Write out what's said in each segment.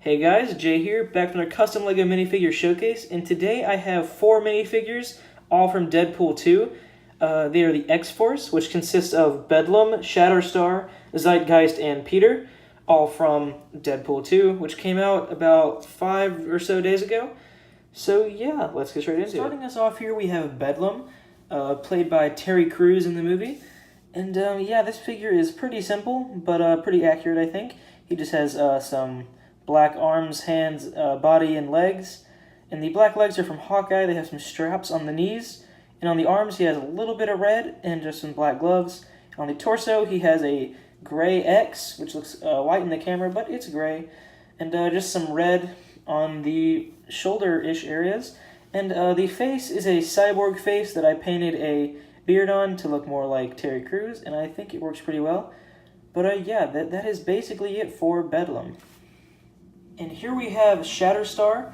Hey guys, Jay here, back from our custom LEGO minifigure showcase, and today I have 4 minifigures, all from Deadpool 2. They are the X-Force, which consists of Bedlam, Shatter Star, Zeitgeist, and Peter, all from Deadpool 2, which came out about 5 or so days ago. So yeah, let's get straight into it. Starting us off here, we have Bedlam, played by Terry Crews in the movie. And yeah, this figure is pretty simple, but pretty accurate, I think. He just has some black arms, hands, body, and legs. And the black legs are from Hawkeye. They have some straps on the knees. And on the arms, he has a little bit of red and just some black gloves. On the torso, he has a gray X, which looks white in the camera, but it's gray. And just some red on the shoulder-ish areas. And the face is a cyborg face that I painted a beard on to look more like Terry Crews, and I think it works pretty well. But yeah, that is basically it for Bedlam. And here we have Shatter Star,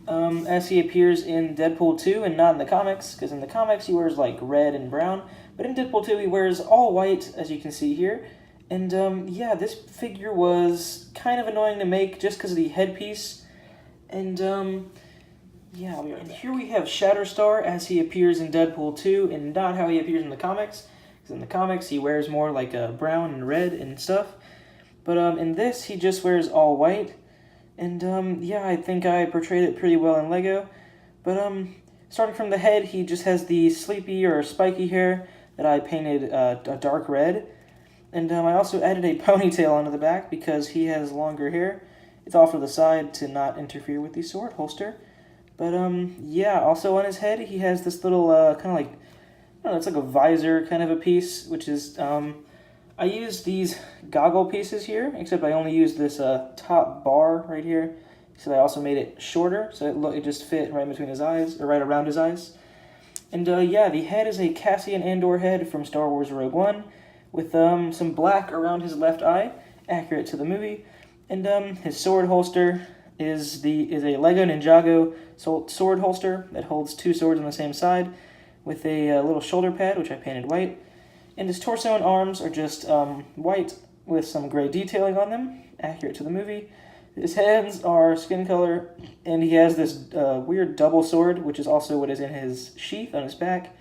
as he appears in Deadpool 2 and not in the comics, because in the comics he wears like red and brown, but in Deadpool 2 he wears all white, as you can see here. And yeah, this figure was kind of annoying to make just because of the headpiece. And yeah, and here we have Shatter Star as he appears in Deadpool 2 and not how he appears in the comics, because in the comics he wears more like brown and red and stuff. But in this he just wears all white. And yeah, I think I portrayed it pretty well in LEGO. But starting from the head, he just has the sleepy or spiky hair that I painted a dark red. And I also added a ponytail onto the back because he has longer hair. It's off to the side to not interfere with the sword holster. But yeah, also on his head, he has this little kind of like, I don't know, it's like a visor kind of a piece, which is, I used these goggle pieces here, except I only used this top bar right here. So I also made it shorter, so it just fit right between his eyes, or right around his eyes. And yeah, the head is a Cassian Andor head from Star Wars Rogue One, with some black around his left eye, accurate to the movie. And his sword holster is a Lego Ninjago sword holster that holds 2 swords on the same side, with a little shoulder pad, which I painted white. And his torso and arms are just white with some gray detailing on them, accurate to the movie. His hands are skin color, and he has this weird double sword, which is also what is in his sheath on his back.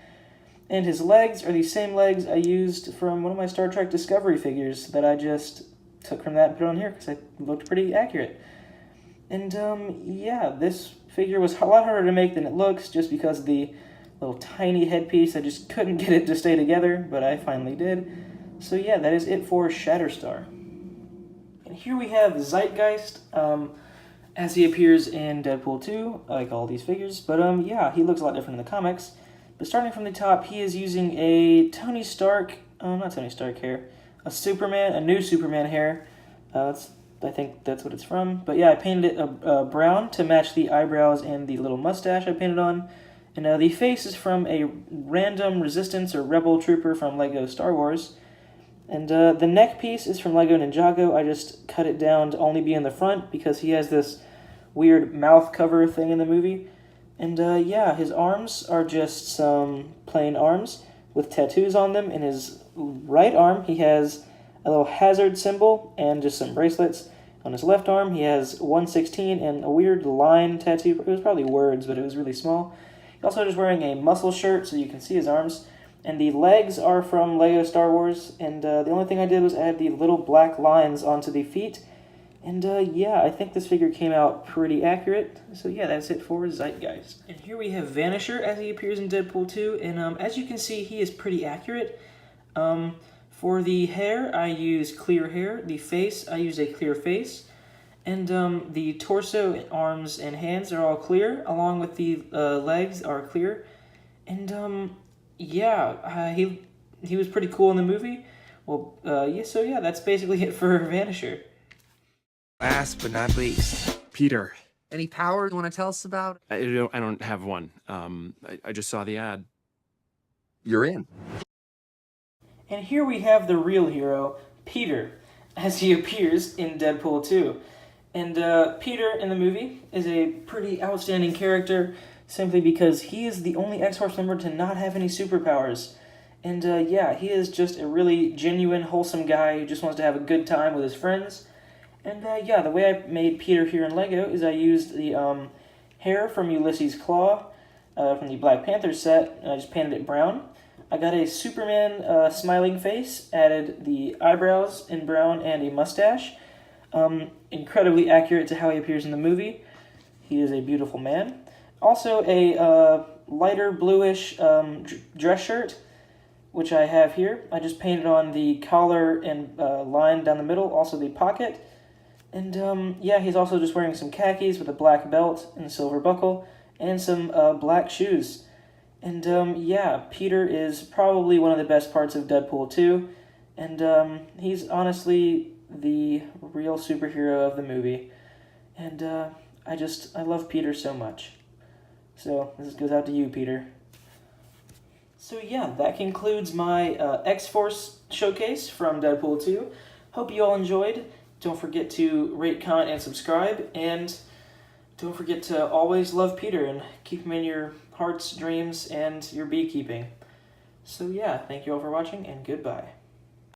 And his legs are the same legs I used from one of my Star Trek Discovery figures that I just took from that and put on here because it looked pretty accurate. And yeah, this figure was a lot harder to make than it looks just because of the little tiny headpiece. I just couldn't get it to stay together, but I finally did. So yeah, that is it for Shatterstar. And here we have Zeitgeist, as he appears in Deadpool 2, like all these figures. But yeah, he looks a lot different in the comics. But starting from the top, he is using a Tony Stark, not Tony Stark hair, a new Superman hair. I think that's what it's from. But yeah, I painted it brown to match the eyebrows and the little mustache I painted on. And the face is from a random Resistance or Rebel Trooper from LEGO Star Wars. And the neck piece is from LEGO Ninjago. I just cut it down to only be in the front because he has this weird mouth cover thing in the movie. And yeah, his arms are just some plain arms with tattoos on them. In his right arm, he has a little hazard symbol and just some bracelets. On his left arm, he has 116 and a weird line tattoo. It was probably words, but it was really small. He's also just wearing a muscle shirt so you can see his arms. And the legs are from LEGO Star Wars. And the only thing I did was add the little black lines onto the feet. And yeah, I think this figure came out pretty accurate. So yeah, that's it for Zeitgeist. And here we have Vanisher as he appears in Deadpool 2. And as you can see, he is pretty accurate. For the hair, I used clear hair. The face, I used a clear face. And the torso, arms, and hands are all clear, along with the legs are clear. And yeah, he was pretty cool in the movie. Well, yeah, so yeah, that's basically it for Vanisher. Last but not least, Peter. any powers you want to tell us about? I don't have one. I just saw the ad. You're in. And here we have the real hero, Peter, as he appears in Deadpool 2. And Peter in the movie is a pretty outstanding character simply because he is the only X-Force member to not have any superpowers. And yeah, he is just a really genuine, wholesome guy who just wants to have a good time with his friends. And yeah, the way I made Peter here in Lego is I used the hair from Ulysses Claw from the Black Panther set, and I just painted it brown. I got a Superman smiling face, added the eyebrows in brown and a mustache. Incredibly accurate to how he appears in the movie. He is a beautiful man. Also a lighter bluish dress shirt, which I have here. I just painted on the collar and line down the middle, also the pocket. And yeah, he's also just wearing some khakis with a black belt and a silver buckle, and some black shoes. And yeah, Peter is probably one of the best parts of Deadpool 2, and he's honestly the real superhero of the movie. And I love Peter so much. So this goes out to you, Peter. So yeah, that concludes my X-Force showcase from Deadpool 2. Hope you all enjoyed. Don't forget to rate, comment, and subscribe. And don't forget to always love Peter and keep him in your hearts, dreams, and your beekeeping. So yeah, thank you all for watching, and goodbye.